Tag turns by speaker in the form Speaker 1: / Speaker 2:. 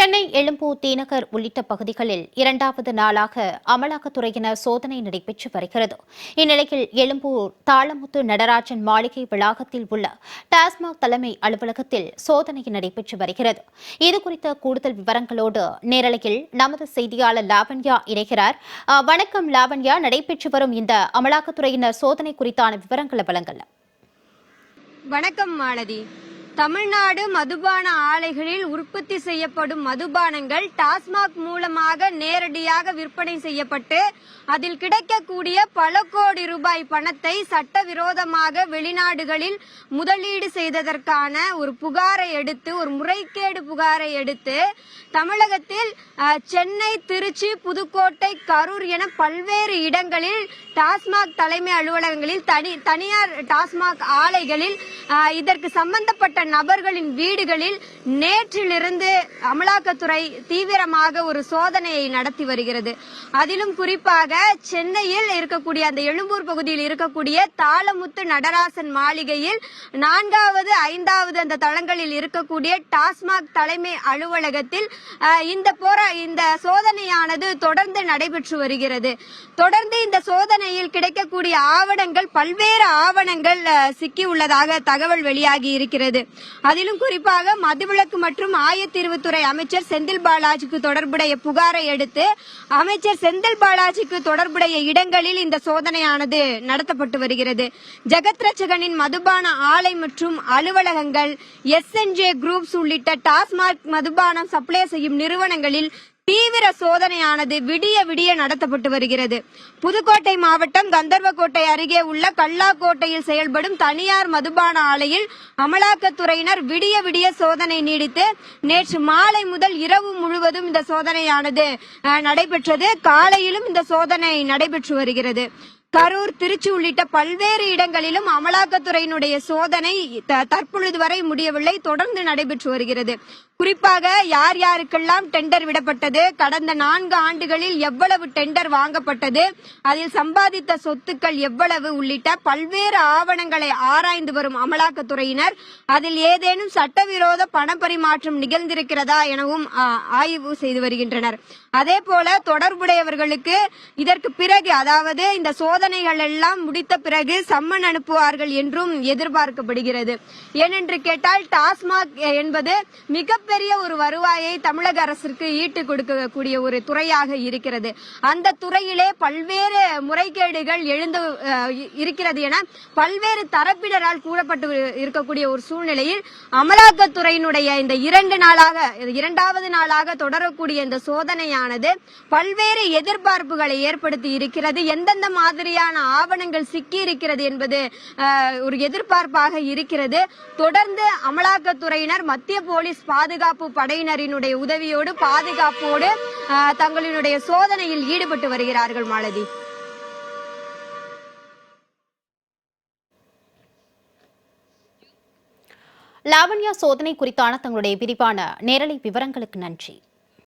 Speaker 1: சென்னை எழும்பூர் தீநகர் உள்ளிட்ட பகுதிகளில் இரண்டாவது நாளாக அமலாக்கத்துறையினர் சோதனை நடைபெற்று வருகிறது. இந்நிலையில் எழும்பூர் தாளமுத்து நடராஜன் மாளிகை வளாகத்தில் உள்ள டாஸ்மாக் தலைமை அலுவலகத்தில் சோதனை நடைபெற்று வருகிறது. இதுகுறித்த கூடுதல் விவரங்களோடு நேரலையில் நமது செய்தியாளர் லாவண்யா இணைகிறார். வணக்கம் லாவண்யா, நடைபெற்று வரும் இந்த அமலாக்கத்துறையினர் சோதனை குறித்தான விவரங்களை வழங்கலாம்.
Speaker 2: வணக்கம் மாலதி. தமிழ்நாடு மதுபான ஆலைகளில் உற்பத்தி செய்யப்படும் மதுபானங்கள் டாஸ்மாக் மூலமாக நேரடியாக விற்பனை செய்யப்பட்டு அதில் கிடைக்கக்கூடிய பல கோடி ரூபாய் பணத்தை சட்டவிரோதமாக வெளிநாடுகளில் முதலீடு செய்ததற்கான ஒரு முறைகேடு புகாரை எடுத்து தமிழகத்தில் சென்னை, திருச்சி, புதுக்கோட்டை, கரூர் என பல்வேறு இடங்களில் டாஸ்மாக் தலைமை அலுவலகங்களில் தனியார் டாஸ்மாக் ஆலைகளில் இதற்கு சம்பந்தப்பட்ட நபர்களின் வீடுகளில் நேற்றிலிருந்து அமலாக்கத்துறை தீவிரமாக ஒரு சோதனையை நடத்தி வருகிறது. அதிலும் குறிப்பாக சென்னையில் இருக்கக்கூடிய அந்த எழும்பூர் பகுதியில் இருக்கக்கூடிய தாளமுத்து நடராசன் மாளிகையில் 4வது 5வது அந்த தளங்களில் இருக்கக்கூடிய டாஸ்மாக் தலைமை அலுவலகத்தில் இந்த சோதனையானது தொடர்ந்து நடைபெற்று வருகிறது. தொடர்ந்து இந்த சோதனையில் கிடைக்கக்கூடிய பல்வேறு ஆவணங்கள் சிக்கியுள்ளதாக தகவல் வெளியாகி இருக்கிறது. அதிலும் குறிப்பாக மதுவிலக்கு மற்றும் ஆயத்தீர்வுத்துறை அமைச்சர் செந்தில் பாலாஜிக்கு தொடர்புடைய புகாரை அடுத்து அமைச்சர் செந்தில் பாலாஜிக்கு தொடர்புடைய இடங்களில் இந்த சோதனையானது நடத்தப்பட்டு வருகிறது. ஜெகத் ரட்சகனின் மதுபான ஆலை மற்றும் அலுவலகங்கள், SNJ குரூப்ஸ் உள்ளிட்ட டாஸ்மாக் மதுபானம் சப்ளை செய்யும் நிறுவனங்களில் தீவிர சோதனையானது விடிய நடத்தப்பட்டு வருகிறது. புதுக்கோட்டை மாவட்டம் கந்தர்வக்கோட்டை அருகே உள்ள கல்லாக்கோட்டையில் செயல்படும் தனியார் மதுபான ஆலையில் அமலாக்கத்துறையினர் விடிய சோதனை நீடித்து நேற்று மாலை முதல் இரவு முழுவதும் இந்த சோதனையானது நடைபெற்றது. காலையிலும் இந்த சோதனை நடைபெற்று வருகிறது. கரூர், திருச்சி உள்ளிட்ட பல்வேறு இடங்களிலும் அமலாக்கத்துறையினுடைய சோதனை தற்பொழுது வரை முடியவில்லை, தொடர்ந்து நடைபெற்று வருகிறது. குறிப்பாக யார் யாருக்கெல்லாம் டெண்டர் விடப்பட்டது, கடந்த 4 ஆண்டுகளில் எவ்வளவு டெண்டர் வாங்கப்பட்டது, அதில் சம்பாதித்த சொத்துக்கள் எவ்வளவு உள்ளிட்ட பல்வேறு ஆவணங்களை ஆராய்ந்து வரும் அமலாக்கத்துறையினர் அதில் ஏதேனும் சட்டவிரோத பணப்பரிமாற்றம் நிகழ்ந்திருக்கிறதா எனவும் ஆய்வு செய்து வருகின்றனர். அதேபோல தொடர்புடையவர்களுக்கு இதற்கு பிறகு, அதாவது இந்த சோதனைகள் எல்லாம் முடித்த பிறகு சம்மன் அனுப்புவார்கள் என்றும் எதிர்பார்க்கப்படுகிறது. ஏனென்று கேட்டால் டாஸ்மாக் என்பது மிகப்பெரிய ஒரு வருவாயை தமிழக அரசிற்கு ஈட்டு கொடுக்கக்கூடிய ஒரு துறையாக இருக்கிறது. அந்த துறையிலே பல்வேறு முறைகேடுகள் எழுந்து இருக்கிறது என பல்வேறு தரப்பினரால் கூறப்பட்டு இருக்கக்கூடிய ஒரு சூழ்நிலையில் அமலாக்கத்துறையினுடைய இந்த 2வது நாளாக தொடரக்கூடிய இந்த சோதனையானது பல்வேறு எதிர்பார்ப்புகளை ஏற்படுத்தி இருக்கிறது. எந்தெந்த மாதிரியான ஆவணங்கள் சிக்கி இருக்கிறது என்பது ஒரு எதிர்பார்ப்பாக இருக்கிறது. தொடர்ந்து அமலாக்கத்துறையினர் மத்திய போலீஸ் பாதுகாப்பு படையினரினுடைய உதவியோடு பாதுகாப்போடு தங்களினுடைய சோதனையில் ஈடுபட்டு வருகிறார்கள். மாலதி,
Speaker 1: லாவண்யா, சோதனை குறித்தான தங்களுடைய விரிவான நேரலை விவரங்களுக்கு நன்றி.